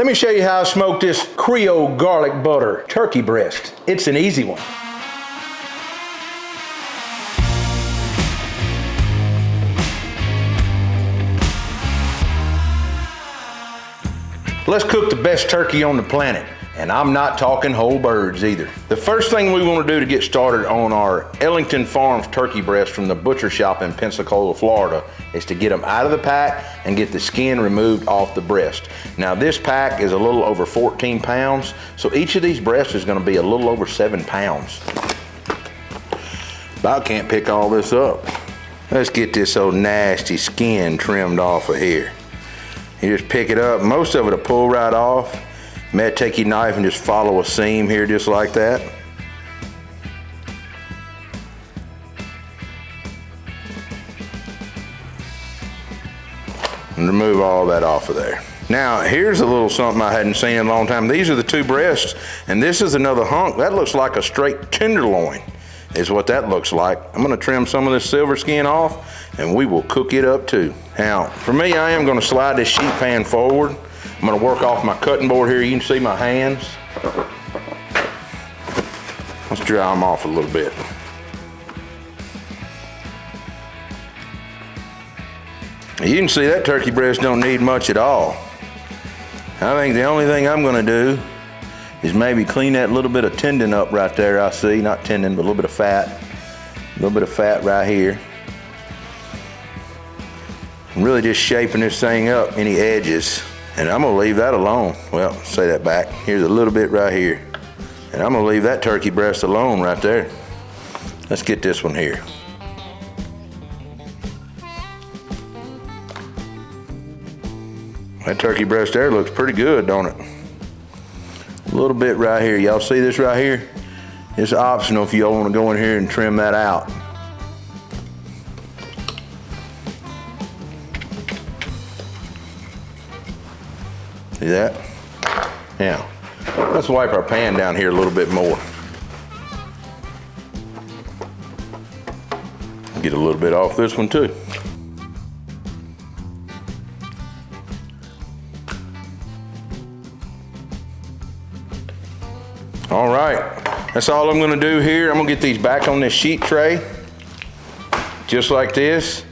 Let me show you how I smoke this Creole garlic butter turkey breast. It's an easy one. Let's cook the best turkey on the planet. And I'm not talking whole birds either. The first thing we want to do to get started on our Ellington Farms turkey breast from the butcher shop in Pensacola, Florida, is to get them out of the pack and get the skin removed off the breast. Now this pack is a little over 14 pounds, so each of these breasts is going to be a little over 7 pounds. About can't pick all this up. Let's get this old nasty skin trimmed off of here. You just pick it up, most of it will pull right off. You may take your knife and just follow a seam here just like that. And remove all that off of there. Now here's a little something I hadn't seen in a long time. These are the two breasts, and this is another hunk. That looks like a straight tenderloin is what that looks like. I'm gonna trim some of this silver skin off and we will cook it up too. Now for me, I am gonna slide this sheet pan forward. I'm gonna work off my cutting board here. You can see my hands. Let's dry them off a little bit. You can see that turkey breast don't need much at all. I think the only thing I'm gonna do is maybe clean that little bit of tendon up right there. I see, not tendon, but a little bit of fat. A little bit of fat right here. I'm really just shaping this thing up, any edges. And I'm gonna leave that alone. Well, say that back. Here's a little bit right here. And I'm gonna leave that turkey breast alone right there. Let's get this one here. That turkey breast there looks pretty good, don't it? A little bit right here. Y'all see this right here? It's optional if y'all wanna go in here and trim that out. See that? Now, let's wipe our pan down here a little bit more. Get a little bit off this one too. All right, that's all I'm gonna do here. I'm gonna get these back on this sheet tray, just like this.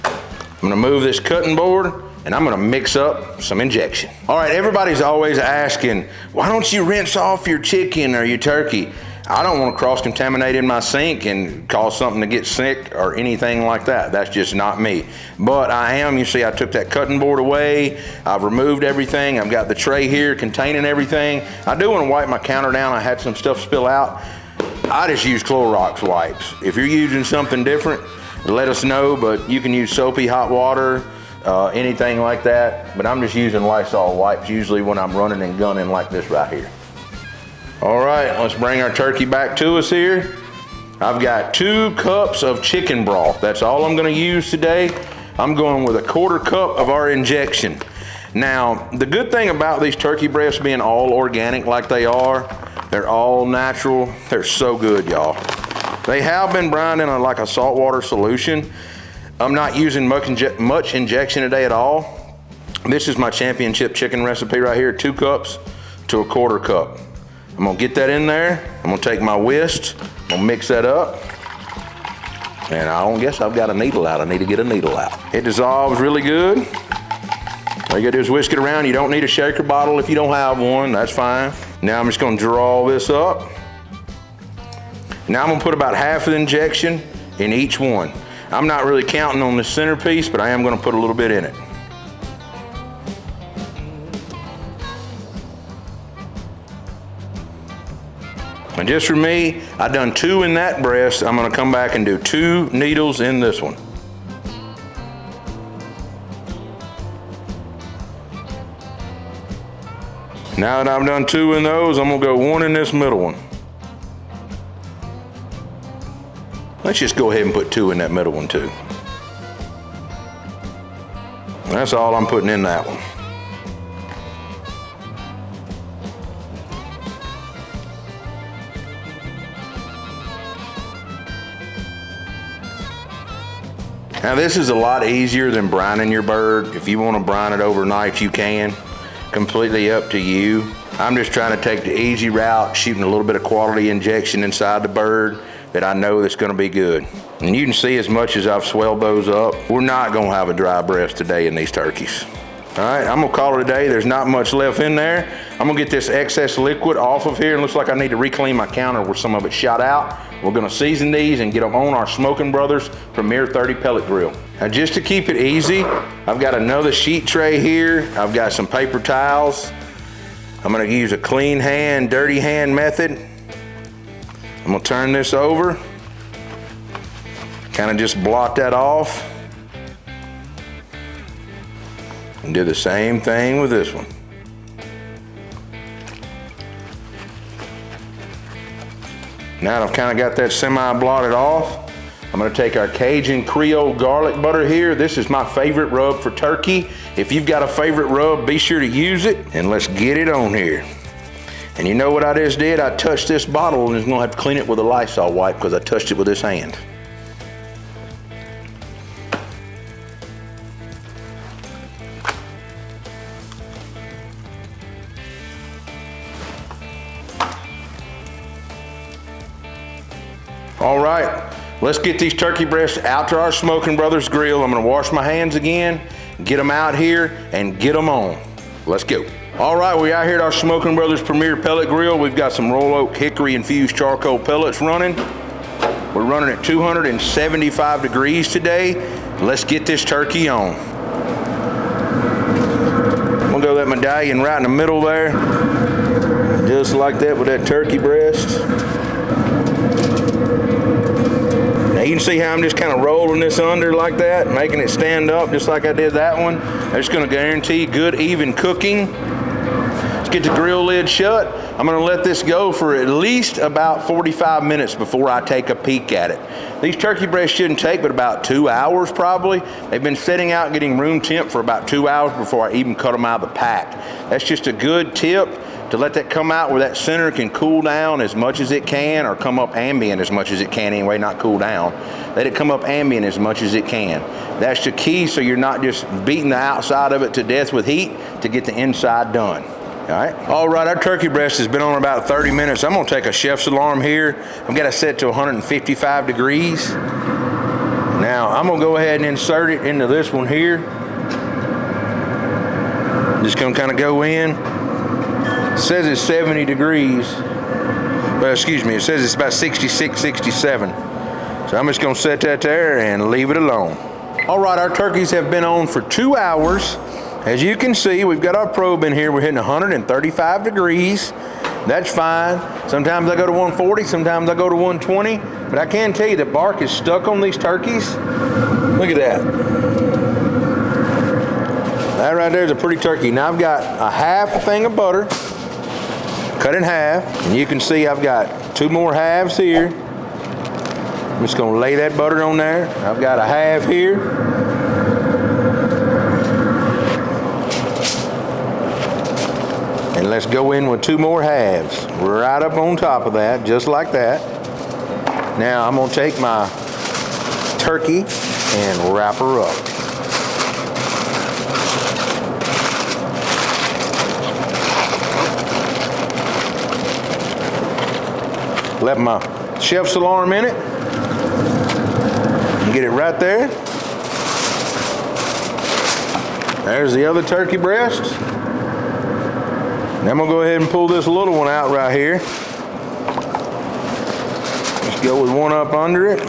I'm gonna move this cutting board, and I'm gonna mix up some injection. All right, everybody's always asking, why don't you rinse off your chicken or your turkey? I don't wanna cross-contaminate in my sink and cause something to get sick or anything like that. That's just not me. But I am, you see I took that cutting board away, I've removed everything, I've got the tray here containing everything. I do wanna wipe my counter down, I had some stuff spill out. I just use Clorox wipes. If you're using something different, let us know, but you can use soapy hot water, anything like that, but I'm just using Lysol wipes usually when I'm running and gunning like this right here. All right, let's bring our turkey back to us here. I've got 2 cups of chicken broth. That's all I'm gonna use today. I'm going with a 1/4 cup of our injection. Now, the good thing about these turkey breasts being all organic like they are, they're all natural, they're so good, y'all. They have been brined in like a saltwater solution. I'm not using much injection today at all. This is my championship chicken recipe right here, 2 cups to a 1/4 cup. I'm gonna get that in there. I'm gonna take my whisk, I'm gonna mix that up. And I don't guess I've got a needle out. I need to get a needle out. It dissolves really good. All you gotta do is whisk it around. You don't need a shaker bottle if you don't have one, that's fine. Now I'm just gonna draw this up. Now I'm gonna put about half of the injection in each one. I'm not really counting on the centerpiece, but I am gonna put a little bit in it. And just for me, I done 2 in that breast. I'm gonna come back and do 2 needles in this one. Now that I've done 2 in those, I'm gonna go 1 in this middle one. Let's just go ahead and put 2 in that middle one too. That's all I'm putting in that one. Now this is a lot easier than brining your bird. If you want to brine it overnight, you can. completely up to you. I'm just trying to take the easy route, shooting a little bit of quality injection inside the bird that I know that's gonna be good. And you can see as much as I've swelled those up, we're not gonna have a dry breast today in these turkeys. All right, I'm gonna call it a day. There's not much left in there. I'm gonna get this excess liquid off of here. It looks like I need to reclean my counter where some of it shot out. We're gonna season these and get them on our Smokin Brothers Premier 30 pellet grill. Now just to keep it easy, I've got another sheet tray here. I've got some paper towels. I'm gonna use a clean hand, dirty hand method. I'm gonna turn this over. Kind of just blot that off. And do the same thing with this one. Now that I've kind of got that semi-blotted off, I'm gonna take our Cajun Creole garlic butter here. This is my favorite rub for turkey. If you've got a favorite rub, be sure to use it, and let's get it on here. And you know what I just did? I touched this bottle and I'm gonna have to clean it with a Lysol wipe because I touched it with this hand. All right, let's get these turkey breasts out to our Smokin Brothers grill. I'm gonna wash my hands again, get them out here, and get them on. Let's go. All right, we're out here at our Smokin Brothers Premier pellet grill. We've got some roll oak hickory-infused charcoal pellets running. We're running at 275 degrees today. Let's get this turkey on. I'm gonna go that medallion right in the middle there, just like that with that turkey breast. Now you can see how I'm just kind of rolling this under like that, making it stand up just like I did that one. That's gonna guarantee good, even cooking. Let's get the grill lid shut. I'm gonna let this go for at least about 45 minutes before I take a peek at it. These turkey breasts shouldn't take but about 2 hours probably. They've been sitting out getting room temp for about 2 hours before I even cut them out of the pack. That's just a good tip to let that come out where that center can cool down as much as it can, or come up ambient as much as it can anyway, not cool down. Let it come up ambient as much as it can. That's the key, so you're not just beating the outside of it to death with heat to get the inside done. All right, our turkey breast has been on about 30 minutes. I'm gonna take a chef's alarm here. I've got it set to 155 degrees. Now, I'm gonna go ahead and insert it into this one here. Just gonna kind of go in. It says it's 70 degrees. Well, excuse me, it says it's about 66, 67. So I'm just gonna set that there and leave it alone. All right, our turkeys have been on for 2 hours. As you can see, we've got our probe in here. We're hitting 135 degrees. That's fine. Sometimes I go to 140, sometimes I go to 120, but I can tell you the bark is stuck on these turkeys. Look at that. That right there is a pretty turkey. Now I've got a half a thing of butter, cut in half, and you can see I've got 2 more halves here. I'm just gonna lay that butter on there. I've got a half here. And let's go in with 2 more halves, right up on top of that, just like that. Now I'm gonna take my turkey and wrap her up. Let my chef's alarm in it. And get it right there. There's the other turkey breast. Now I'm gonna go ahead and pull this little one out right here. Just go with one up under it.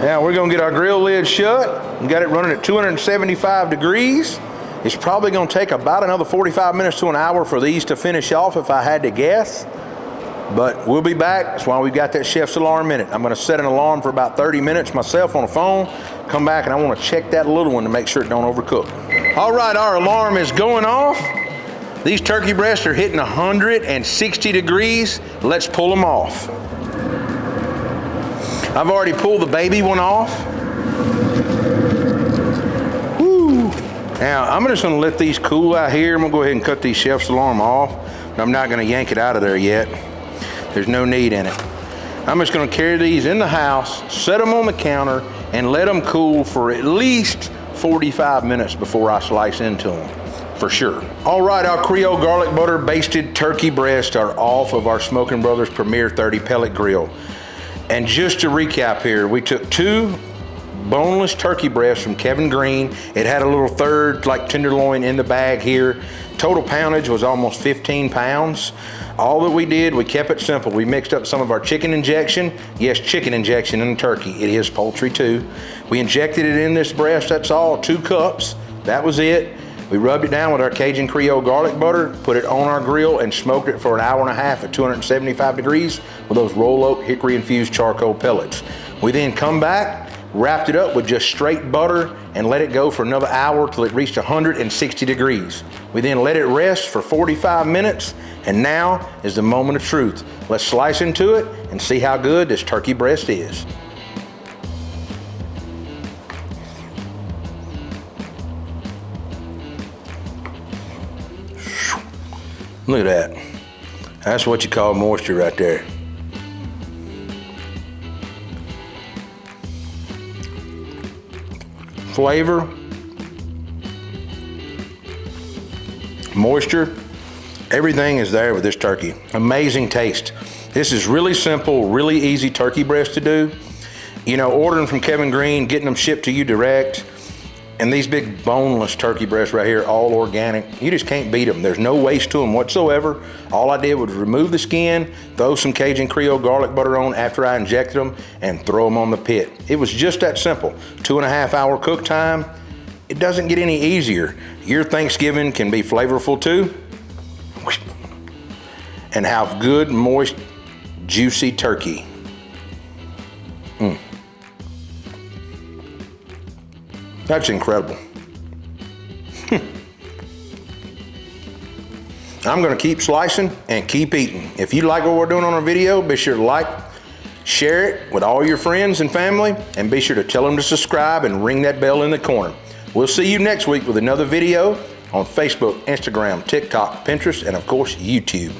Now we're gonna get our grill lid shut. We got it running at 275 degrees. It's probably gonna take about another 45 minutes to an hour for these to finish off if I had to guess. But we'll be back. That's why we've got that chef's alarm in it. I'm gonna set an alarm for about 30 minutes myself on the phone, come back and I wanna check that little one to make sure it don't overcook. All right, our alarm is going off. These turkey breasts are hitting 160 degrees. Let's pull them off. I've already pulled the baby one off. Woo. Now, I'm just gonna let these cool out here. I'm gonna go ahead and cut these chef's alarm off. I'm not gonna yank it out of there yet. There's no need in it. I'm just gonna carry these in the house, set them on the counter, and let them cool for at least 45 minutes before I slice into them, for sure. All right, our Creole garlic butter basted turkey breasts are off of our Smokin Brothers Premier 30 pellet grill. And just to recap here, we took 2 boneless turkey breasts from Kevin Green. It had a little third like tenderloin in the bag here. Total poundage was almost 15 pounds. All that we did, we kept it simple. We mixed up some of our chicken injection. Yes, chicken injection in the turkey. It is poultry too. We injected it in this breast, that's all, 2 cups. That was it. We rubbed it down with our Cajun Creole garlic butter, put it on our grill and smoked it for an hour and a half at 275 degrees with those roll oak Hickory-Infused charcoal pellets. We then come back, wrapped it up with just straight butter and let it go for another hour till it reached 160 degrees. We then let it rest for 45 minutes, and now is the moment of truth. Let's slice into it and see how good this turkey breast is. Look at that. That's what you call moisture right there. Flavor, moisture, everything is there with this turkey. Amazing taste. This is really simple, really easy turkey breast to do. You know, ordering from Kevin Green, getting them shipped to you direct, and these big boneless turkey breasts right here, all organic, you just can't beat them. There's no waste to them whatsoever. All I did was remove the skin, throw some Cajun Creole garlic butter on after I injected them, and throw them on the pit. It was just that simple. 2.5 hour cook time. It doesn't get any easier. Your Thanksgiving can be flavorful too. And have good, moist, juicy turkey. That's incredible. I'm gonna keep slicing and keep eating. If you like what we're doing on our video, be sure to like, share it with all your friends and family, and be sure to tell them to subscribe and ring that bell in the corner. We'll see you next week with another video on Facebook, Instagram, TikTok, Pinterest, and of course, YouTube.